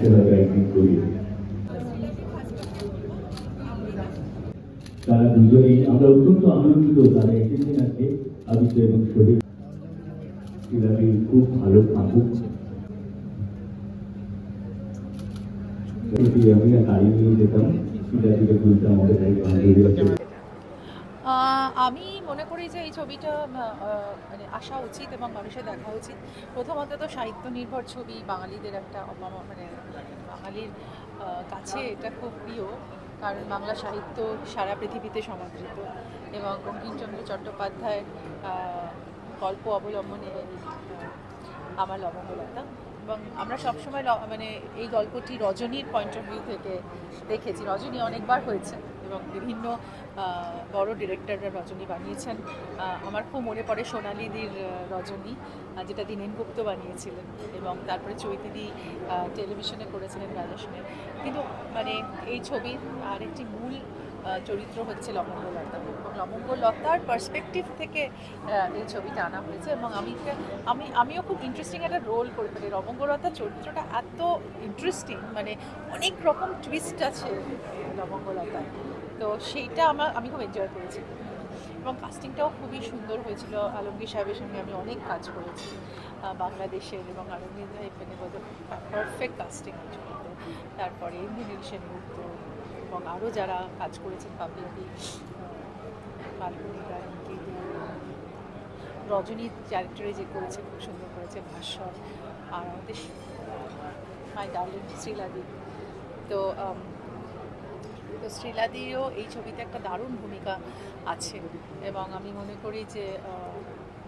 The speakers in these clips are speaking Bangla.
আসতে হবে একদিন করে। তারা দুজনেই আমরা অত্যন্ত আনন্দিত তারা এসেছেন আজকে আদিত্য এবং শহীদ। শিলাদি খুব ভালো থাকুক। আমি গাড়ি নিয়ে যেতাম, শিলাদিকে বলতাম আমাদের এক বান্ধবী আছে। আমি মনে করি যে এই ছবিটা মানে আসা উচিত এবং মানুষের দেখা উচিত। প্রথমত তো সাহিত্য নির্ভর ছবি বাঙালিদের একটা মানে বাঙালির কাছে এটা খুব প্রিয়, কারণ বাংলা সাহিত্য সারা পৃথিবীতে সমাদৃত এবং বঙ্কিমচন্দ্র চট্টোপাধ্যায়ের গল্প অবলম্বনে আমার লবঙ্গলতা। এবং আমরা সবসময় মানে এই গল্পটি রজনীর পয়েন্ট অফ ভিউ থেকে দেখেছি। রজনী অনেকবার হয়েছে এবং বিভিন্ন বড় ডিরেক্টররা রজনী বানিয়েছেন। আমার খুব মনে পড়ে সোনালিদির রজনী, যেটা দীনেন গুপ্ত বানিয়েছিলেন, এবং তারপরে চৈতিদি টেলিভিশনে করেছিলেন রাজেশনে। কিন্তু মানে এই ছবির আরেকটি মূল চরিত্র হচ্ছে লবঙ্গলতা, এবং লবঙ্গলতার পার্সপেক্টিভ থেকে এই ছবিটা আনা হয়েছে। এবং আমিও খুব ইন্টারেস্টিং একটা রোল করে, মানে লবঙ্গলতার চরিত্রটা এত ইন্টারেস্টিং, মানে অনেক রকম টুইস্ট আছে লবঙ্গলতায়। তো সেইটা আমি খুব এনজয় করেছি, এবং কাস্টিংটাও খুবই সুন্দর হয়েছিল। আলমগীর সাহেবের সঙ্গে আমি অনেক কাজ করেছি বাংলাদেশের, এবং আলমগীর সাহেব মানে পারফেক্ট কাস্টিং ছবিতে। তারপরে ইন্দ্রনীল সেনগুপ্ত এবং আরও যারা কাজ করেছেন, পাপিয়াদি, মালগুনি গায়ন, রজনী ক্যারেক্টারে যে করেছে খুব সুন্দর করেছে, ভাস্বর, আর আমাদের মাই ডার্লিং শ্রীলাদি। তো শ্রীলাদিরও এই ছবিতে একটা দারুণ ভূমিকা আছে, এবং আমি মনে করি যে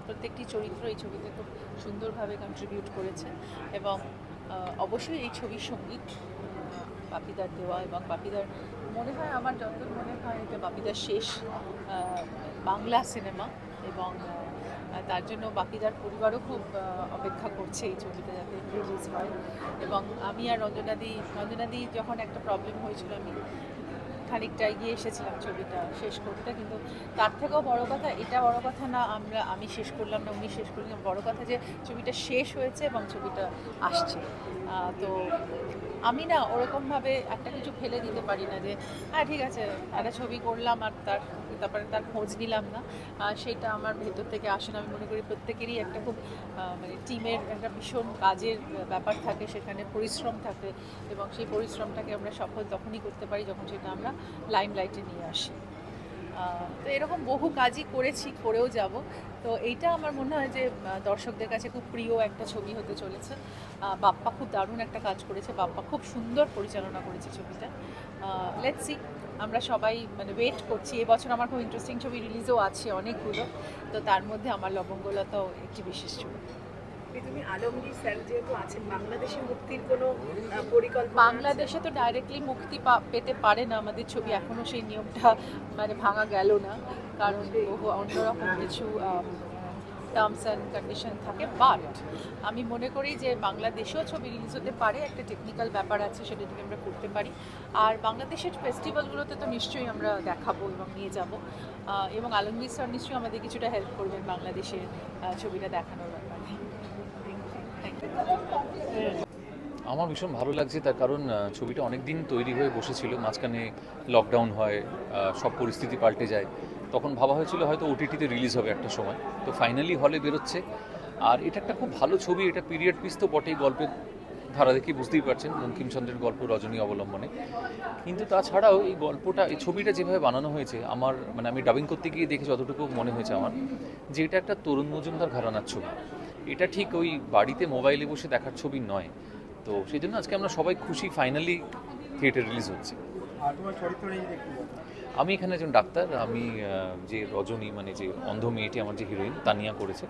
প্রত্যেকটি চরিত্র এই ছবিতে খুব সুন্দরভাবে কন্ট্রিবিউট করেছে। এবং অবশ্যই এই ছবির সঙ্গীত বাপিদার দেওয়া, এবং বাপিদার মনে হয়, আমার যতদূর মনে হয় এটা বাপিদার শেষ বাংলা সিনেমা, এবং তার জন্য বাপিদার পরিবারও খুব অপেক্ষা করছে এই ছবিটা যাতে রিলিজ হয়। এবং আমি আর রঞ্জনাদি যখন একটা প্রবলেম হয়েছিল, আমি খানিকটা এগিয়ে এসেছিলাম ছবিটা শেষ করতে। কিন্তু তার থেকেও বড় কথা, এটা বড় কথা না আমি শেষ করলাম না, উনি শেষ করলেন, বড় কথা যে ছবিটা শেষ হয়েছে এবং ছবিটা আসছে। তো আমি না ওরকমভাবে একটা কিছু ফেলে দিতে পারি না যে হ্যাঁ ঠিক আছে একটা ছবি করলাম আর তারপরে তার খোঁজ নিলাম না। সেটা আমার ভেতর থেকে আসে না। আমি মনে করি প্রত্যেকেরই একটা খুব মানে টিমের একটা ভীষণ কাজের ব্যাপার থাকে, সেখানে পরিশ্রম থাকে, এবং সেই পরিশ্রমটাকে আমরা সফল তখনই করতে পারি যখন সেটা আমরা লাইমলাইটে নিয়ে আসি। তো এরকম বহু কাজই করেও যাব। তো এইটা আমার মনে হয় যে দর্শকদের কাছে খুব প্রিয় একটা ছবি হতে চলেছে। বাপ্পা খুব দারুণ একটা কাজ করেছে, বাপ্পা খুব সুন্দর পরিচালনা করেছে ছবিটা। লেটস সি, আমরা সবাই মানে ওয়েট করছি। এবছর আমার খুব ইন্টারেস্টিং ছবি রিলিজও আছে অনেকগুলো, তো তার মধ্যে আমার লবঙ্গলতাও একটি বিশেষ ছবি। তুমি আলমগীর স্যার যেহেতু আছেন, বাংলাদেশে মুক্তির কোনো পরিকল্পনা? বাংলাদেশে তো ডাইরেক্টলি মুক্তি পেতে পারে না আমাদের ছবি, এখনও সেই নিয়মটা মানে ভাঙা গেল না, কারণ বহু অন্যরকম কিছু টার্মস অ্যান্ড কন্ডিশন থাকে। বাট আমি মনে করি যে বাংলাদেশেও ছবি রিলিজ হতে পারে, একটা টেকনিক্যাল ব্যাপার আছে, সেটা থেকে আমরা করতে পারি। আর বাংলাদেশের ফেস্টিভ্যালগুলোতে তো নিশ্চয়ই আমরা দেখাবো এবং নিয়ে যাব, এবং আলমগীর স্যার নিশ্চয়ই আমাদের কিছুটা হেল্প করবেন বাংলাদেশের ছবিটা দেখানোর ব্যাপারে। আমার ভীষণ ভালো লাগছে, তার কারণ ছবিটা অনেক দিন তৈরি হয়ে বসেছিল, মাঝখানে লকডাউন হয়, সব পরিস্থিতি পাল্টে যায়, তখন ভাবা হয়েছিল হয়তো ওটিটিতে রিলিজ হবে একটা সময়, তো ফাইনালি হলে বেরোচ্ছে। আর এটা একটা খুব ভালো ছবি, এটা পিরিয়ড পিস তো বটেই, গল্পের ধারা দেখে বুঝতেই পারছেন বঙ্কিমচন্দ্রের গল্প রজনী অবলম্বনে। কিন্তু তাছাড়াও এই গল্পটা, এই ছবিটা যেভাবে বানানো হয়েছে, আমার মানে আমি ডাবিং করতে গিয়ে দেখে যতটুকু মনে হয়েছে আমার, যে এটা একটা তরুণ মজুমদার ঘরানার ছবি। এটা ঠিক ওই বাড়িতে মোবাইলে বসে দেখার ছবি নয়। তো সেই জন্য আজকে আমরা সবাই খুশি, ফাইনালি থিয়েটার রিলিজ হচ্ছে। আমি এখানে একজন ডাক্তার, আমি যে রজনী মানে যে অন্ধ মেয়েটি আমার যে হিরোইন তানিয়া করেছে,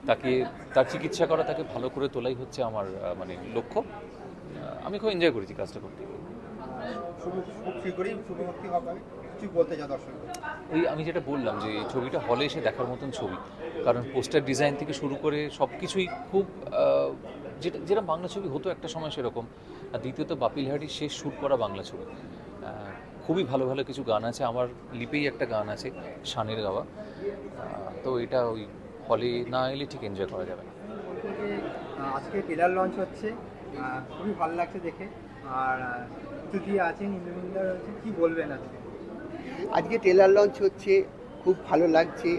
তাকে তার চিকিৎসা করা, তাকে ভালো করে তোলাই হচ্ছে আমার মানে লক্ষ্য। আমি খুব এনজয় করেছি কাজটা করতে গিয়ে। ওই আমি যেটা বললাম যে ছবিটা হলে এসে দেখার মতন ছবি, কারণ পোস্টার ডিজাইন থেকে শুরু করে সব কিছুই খুব যেটা বাংলা ছবি হতো একটা সময় সেরকম। আর দ্বিতীয়ত বাপিল হাটির শেষ শ্যুট করা বাংলা ছবি, খুবই ভালো ভালো কিছু গান আছে, আমার লিপেই একটা গান আছে শানের গাওয়া। তো এটা ওই হলে না এলে ঠিক এনজয় করা যাবে না। আজকে ট্রেলার লঞ্চ হচ্ছে, খুবই ভালো লাগছে দেখে। আর তুতি আছেন, ইন্দ্রমিন্দা রয়েছে, কি বলবেন আজকে? আজকে ট্রেলার লঞ্চ হচ্ছে, খুব ভালো লাগছে।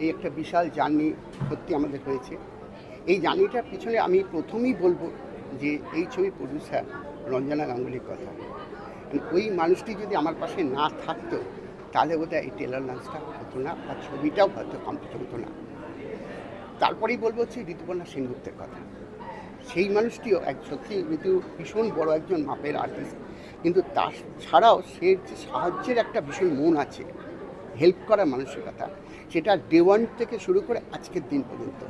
এই একটা বিশাল জার্নি সত্যি আমাদের হয়েছে। এই জার্নিটার পিছনে আমি প্রথমেই বলবো যে এই ছবি প্রডিউসার রঞ্জনা গাঙ্গুলির কথা। ওই মানুষটি যদি আমার পাশে না থাকতো তাহলে বোধহয় এই ট্রেলার লঞ্চটা হতো না, বা ছবিটাও হয়তো কমপ্লিট হতো না। তারপরেই বলবো হচ্ছে ঋতুপর্ণা সেনগুপ্তের কথা। সেই মানুষটিও সত্যি ঋতু ভীষণ বড় একজন মাপের আর্টিস্ট, কিন্তু তার ছাড়াও সে যে সাহায্যের একটা ভীষণ মন আছে, হেল্প করার মানসিকতা, সেটা ডে ওয়ান থেকে শুরু করে আজকের দিন পর্যন্ত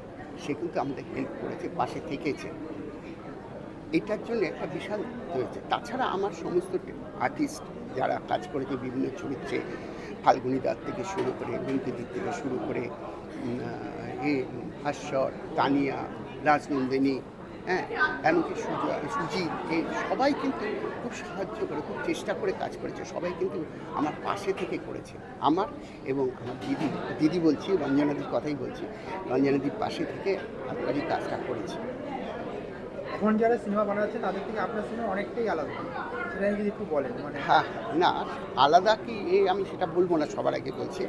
সে কিন্তু আমাদের হেল্প করেছে, পাশে থেকেছে। এটার জন্য একটা বিশাল হয়েছে। তাছাড়া আমার সমস্ত আর্টিস্ট যারা কাজ করেছে বিভিন্ন চরিত্রে, ফাল্গুনী দাস থেকে শুরু করে, রিঙ্কিদির থেকে শুরু করে ভাস্বর, তানিয়া, রাজনন্দিনী, হ্যাঁ, এমনকি সুজি, এই সবাই কিন্তু খুব সাহায্য করে, খুব চেষ্টা করে কাজ করেছে। সবাই কিন্তু আমার পাশে থেকে করেছে, আমার এবং আমার দিদি বলছি, রঞ্জনাদির কথাই বলছি, রঞ্জনাদির পাশে থেকে আপনারই কাজটা করেছে। এখন যারা সিনেমা বানাচ্ছে তাদের থেকে আপনার সিনেমা অনেকটাই আলাদা, সেটা যদি একটু বলেন। মানে হ্যাঁ, না আলাদা কি আমি সেটা বলবো না, সবার আগে বলছি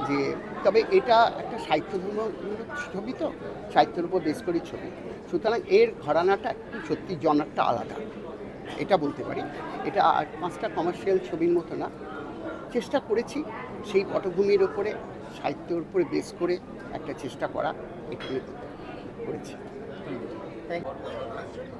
যে তবে এটা একটা সাহিত্যমূলক ছবি, তো সাহিত্যের উপর বেশ করে ছবি, সুতরাং এর ঘরানাটা একটু সত্যি জনারটা আলাদা, এটা বলতে পারি। এটা 5টা কমার্শিয়াল ছবির মতো না। চেষ্টা করেছি সেই পটভূমির ওপরে, সাহিত্যের উপরে বেস করে একটা চেষ্টা করা, এখানে করেছি। Thank you.